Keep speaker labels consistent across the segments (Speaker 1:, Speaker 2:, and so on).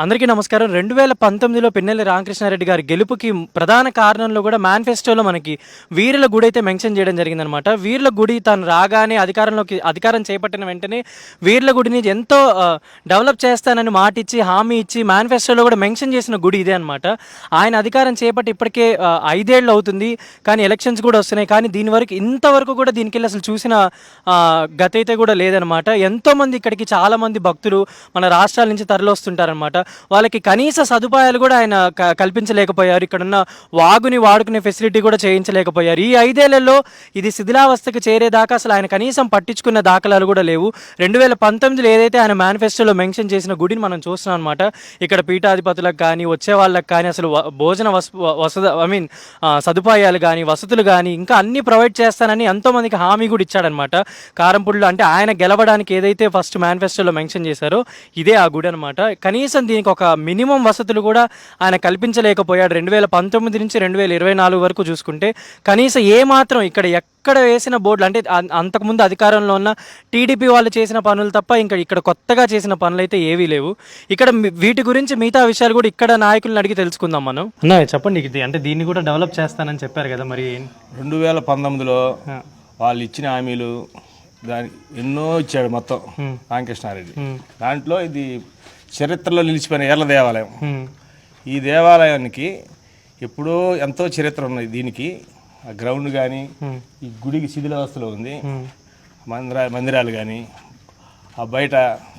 Speaker 1: అందరికీ నమస్కారం. 2019లో పిన్నెల్లి రామకృష్ణారెడ్డి గారి గెలుపుకి ప్రధాన కారణంలో కూడా మేనిఫెస్టోలో మనకి వీరుల గుడి అయితే మెన్షన్ చేయడం జరిగిందనమాట. వీరుల గుడి తను రాగానే అధికారం చేపట్టిన వెంటనే వీరుల గుడిని ఎంతో డెవలప్ చేస్తానని మాటిచ్చి హామీ ఇచ్చి మేనిఫెస్టోలో కూడా మెన్షన్ చేసిన గుడి ఇదే అనమాట. ఆయన అధికారం చేపట్టి ఇప్పటికే 5 ఏళ్ళు అవుతుంది. కానీ ఎలక్షన్స్ కూడా వస్తున్నాయి. కానీ ఇంతవరకు కూడా దీనికి వెళ్ళి అసలు చూసిన గత అయితే కూడా లేదనమాట. ఎంతోమంది ఇక్కడికి చాలామంది భక్తులు మన రాష్ట్రాల నుంచి తరలిస్తుంటారనమాట. వాళ్ళకి కనీస సదుపాయాలు కూడా ఆయన కల్పించలేకపోయారు. ఇక్కడున్న వాగుని వాడుకునే ఫెసిలిటీ కూడా చేయించలేకపోయారు. ఈ 5 ఏళ్లలో ఇది శిథిలావస్థకు చేరేదాకా అసలు ఆయన కనీసం పట్టించుకున్న దాఖలాలు కూడా లేవు. 2019లో ఏదైతే ఆయన మేనిఫెస్టోలో మెన్షన్ చేసిన గుడిని మనం చూస్తున్నాం అనమాట. ఇక్కడ పీఠాధిపతులకు కానీ వచ్చే వాళ్ళకి కానీ అసలు భోజన సదుపాయాలు కానీ వసతులు కానీ ఇంకా అన్ని ప్రొవైడ్ చేస్తానని ఎంతోమందికి హామీ కూడా ఇచ్చాడనమాట. కారంపూడిలో అంటే ఆయన గెలవడానికి ఏదైతే ఫస్ట్ మేనిఫెస్టోలో మెన్షన్ చేశారో ఇదే ఆ గుడి అనమాట. కనీసం దీనికి ఒక మినిమం వసతులు కూడా ఆయన కల్పించలేకపోయాడు. 2019 నుంచి 2024 వరకు చూసుకుంటే కనీసం ఏమాత్రం ఎక్కడ వేసిన బోర్డులు అంటే అంతకుముందు అధికారంలో ఉన్న టీడీపీ వాళ్ళు చేసిన పనులు తప్ప ఇక్కడ కొత్తగా చేసిన పనులు అయితే ఏవీ లేవు. ఇక్కడ వీటి గురించి మిగతా విషయాలు కూడా ఇక్కడ నాయకులను అడిగి తెలుసుకుందాం మనం. అన్న చెప్పండి, ఇది అంటే దీన్ని కూడా డెవలప్ చేస్తానని చెప్పారు కదా, మరి
Speaker 2: 2019లో వాళ్ళు ఇచ్చిన హామీలు దాని ఎన్నో ఇచ్చాడు మొత్తం రామకృష్ణారెడ్డి. దాంట్లో ఇది చరిత్రలో నిలిచిపోయిన ఏర్ల దేవాలయం. ఈ దేవాలయానికి ఎప్పుడో ఎంతో చరిత్ర ఉన్నది. దీనికి ఆ గ్రౌండ్ కానీ ఈ గుడికి శిథిలావస్థలో ఉంది. మందిరాలు కానీ ఆ బయట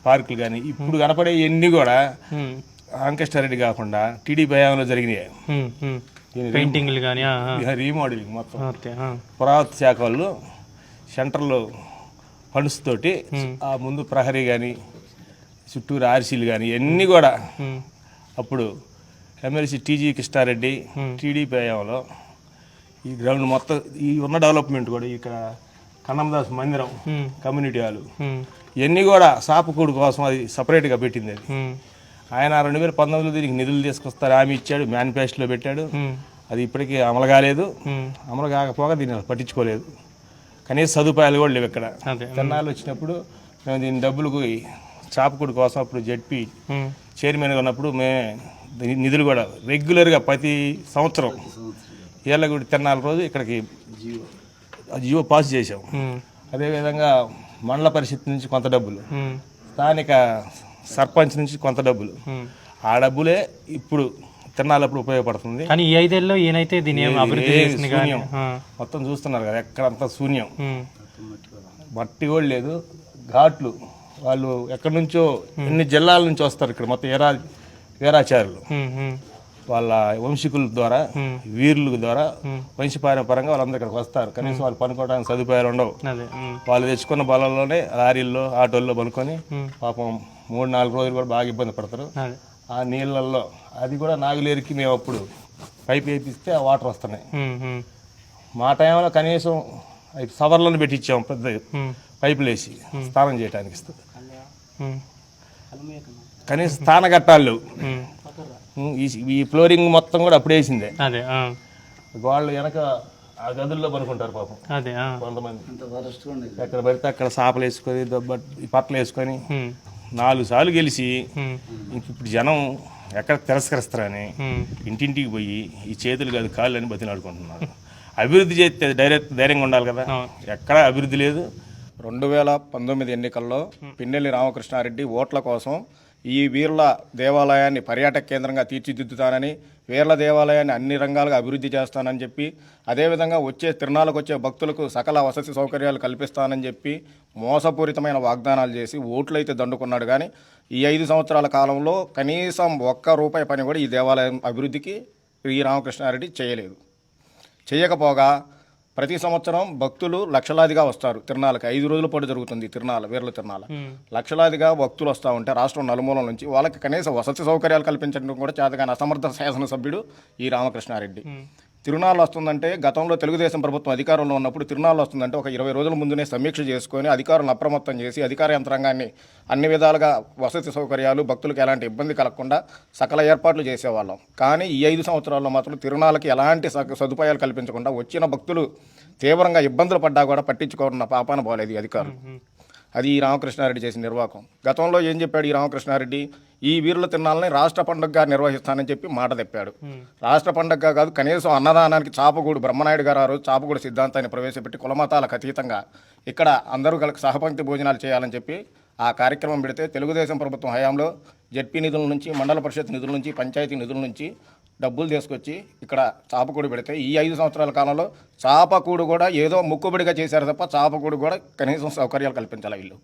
Speaker 2: పార్కులు కానీ ఇప్పుడు కనపడే ఇవన్నీ కూడా రామకృష్ణారెడ్డి కాకుండా టీడీపీ హయాంలో జరిగినాయి.
Speaker 1: పెయింటింగ్లు కానీ
Speaker 2: రీమోడలింగ్ మొత్తం పురావస్తు శాఖ వాళ్ళు సెంటర్లో ఫండ్స్ తోటి ఆ ముందు ప్రహరీ కానీ చుట్టూరు ఆర్సీలు కానీ ఇవన్నీ కూడా అప్పుడు ఎమ్మెల్సీ టీజీ కృష్ణారెడ్డి టీడీపీ హయాంలో ఈ గ్రౌండ్ మొత్తం ఈ ఉన్న డెవలప్మెంట్ కూడా ఇక్కడ కన్నమదాస్ మందిరం కమ్యూనిటీ హాలు ఇవన్నీ కూడా సాపకూడు కోసం అది సపరేట్గా పెట్టింది. అది ఆయన 2019లో దీనికి నిధులు తీసుకొస్తారు హామీ ఇచ్చాడు, మేనిఫెస్టోలో పెట్టాడు. అది ఇప్పటికీ అమలు కాలేదు. అమలు కాకపోగా దీన్ని పట్టించుకోలేదు. కనీస సదుపాయాలు కూడా లేవు. ఇక్కడ తెన్నాళ్ళు వచ్చినప్పుడు మేము దీని డబ్బులకు చాపకుడి కోసం అప్పుడు జడ్పీ చైర్మన్గా ఉన్నప్పుడు మేము నిధులు కూడా రెగ్యులర్గా ప్రతి సంవత్సరం ఏళ్ళగుడి తెన్నాల రోజు ఇక్కడికి జియో పాస్ చేసాం. అదేవిధంగా మండల పరిషత్ నుంచి కొంత డబ్బులు, స్థానిక సర్పంచ్ నుంచి కొంత డబ్బులు, ఆ డబ్బులే ఇప్పుడు తిన్నాలప్పుడు ఉపయోగపడుతుంది.
Speaker 1: కానీ ఈ 5 ఏళ్ళలో ఈయనైతే దీని
Speaker 2: శూన్యం మొత్తం చూస్తున్నారు కదా, ఎక్కడంతా శూన్యం. మట్టి కూడా లేదు. ఘాట్లు వాళ్ళు ఎక్కడి నుంచో ఎన్ని జిల్లాల నుంచి వస్తారు ఇక్కడ మొత్తం వీరాచారులు వాళ్ళ వంశీకుల ద్వారా వీరుల ద్వారా వంశపారంపరంగా వాళ్ళందరూ ఇక్కడికి వస్తారు. కనీసం వాళ్ళు పనుకోవడానికి సదుపాయాలు ఉండవు. వాళ్ళు తెచ్చుకున్న బలంలోనే లారీల్లో ఆటోల్లో పనుకొని పాపం 3-4 రోజులు కూడా బాగా ఇబ్బంది పడతారు. ఆ నీళ్ళల్లో అది కూడా నాగులేరికి మేము అప్పుడు పైప్ వేపిస్తే ఆ వాటర్ వస్తున్నాయి. మా టైంలో కనీసం సవర్లను పెట్టించాము పెద్ద పైపులు వేసి స్నానం చేయడానికి ఇస్తుంది. కనీసం స్నాన ఘట్టాలు ఈ ఫ్లోరింగ్ మొత్తం కూడా అప్పుడు వేసిందే. వాళ్ళు వెనక ఆ గదుల్లో పనుకుంటారు పాపం కొంతమంది. ఎక్కడ పడితే అక్కడ సాపలు వేసుకొని పట్టలు వేసుకొని 4 సార్లు గెలిచి ఇప్పుడు జనం ఎక్కడ తిరస్కరిస్తారని ఇంటింటికి పోయి ఈ చేతులు కాదు కాళ్ళు అని బతిలాడుకుంటున్నారు. అభివృద్ధి చేస్తే ధైర్యంగా ఉండాలి కదా, ఎక్కడ అభివృద్ధి లేదు.
Speaker 3: 2019 ఎన్నికల్లో పిన్నెల్లి రామకృష్ణారెడ్డి ఓట్ల కోసం ఈ వీర్ల దేవాలయాన్ని పర్యాటక కేంద్రంగా తీర్చిదిద్దుతానని, వీర్ల దేవాలయాన్ని అన్ని రంగాలుగా అభివృద్ధి చేస్తానని చెప్పి, అదేవిధంగా తిరునాళ్ళకు వచ్చే భక్తులకు సకల వసతి సౌకర్యాలు కల్పిస్తానని చెప్పి మోసపూరితమైన వాగ్దానాలు చేసి ఓట్లు అయితే దండుకున్నాడు. కానీ ఈ 5 సంవత్సరాల కాలంలో కనీసం ₹1 పని కూడా ఈ దేవాలయం అభివృద్ధికి ఈ రామకృష్ణారెడ్డి చేయకపోగా ప్రతి సంవత్సరం భక్తులు లక్షలాదిగా వస్తారు తిరునాళ్ళకి. 5 రోజుల పాటు జరుగుతుంది వీర్ల తిరునాళ్ళ. లక్షలాదిగా భక్తులు వస్తూ ఉంటే రాష్ట్రం నలుమూలల నుంచి వాళ్ళకి కనీస వసతి సౌకర్యాలు కల్పించడం కూడా చేతగాని అసమర్థ శాసనసభ్యుడు ఈ రామకృష్ణారెడ్డి. తిరునాళ్ళు వస్తుందంటే గతంలో తెలుగుదేశం ప్రభుత్వం అధికారంలో ఉన్నప్పుడు తిరునాళ్ళు వస్తుందంటే ఒక 20 రోజుల ముందునే సమీక్ష చేసుకొని అధికారులను అప్రమత్తం చేసి అధికార యంత్రాంగాన్ని అన్ని విధాలుగా వసతి సౌకర్యాలు భక్తులకు ఎలాంటి ఇబ్బంది కలగకుండా సకల ఏర్పాట్లు చేసేవాళ్ళం. కానీ ఈ 5 సంవత్సరాల్లో మాత్రం తిరునాళ్ళకి ఎలాంటి సదుపాయాలు కల్పించకుండా వచ్చిన భక్తులు తీవ్రంగా ఇబ్బందులు పడ్డా కూడా పట్టించుకోవడం పాపాన పోలేదు అధికారులు. అది ఈ రామకృష్ణారెడ్డి చేసిన నిర్వాహకం. గతంలో ఏం చెప్పాడు ఈ రామకృష్ణారెడ్డి? ఈ వీరుల తిరణాలని రాష్ట్ర పండుగగా నిర్వహిస్తానని చెప్పి మాట తెప్పాడు. రాష్ట్ర పండుగగా కాదు, కనీసం అన్నదానానికి చాపగూడు బ్రహ్మనాయుడు గారు ఆ రోజు చాపగూడు సిద్ధాంతాన్ని ప్రవేశపెట్టి కులమతాలకు అతీతంగా ఇక్కడ అందరూ కలిసి సహపంక్తి భోజనాలు చేయాలని చెప్పి ఆ కార్యక్రమం పెడితే తెలుగుదేశం ప్రభుత్వం హయాంలో జడ్పీ నిధుల నుంచి, మండల పరిషత్ నిధుల నుంచి, పంచాయతీ నిధుల నుంచి డబ్బులు తీసుకొచ్చి ఇక్కడ చాపకూడు పెడితే ఈ 5 సంవత్సరాల కాలంలో చాపకూడు కూడా ఏదో ముక్కుబడిగా చేశారు తప్ప చాపకూడు కూడా కనీసం సౌకర్యాలు కల్పించాలి వీళ్ళు.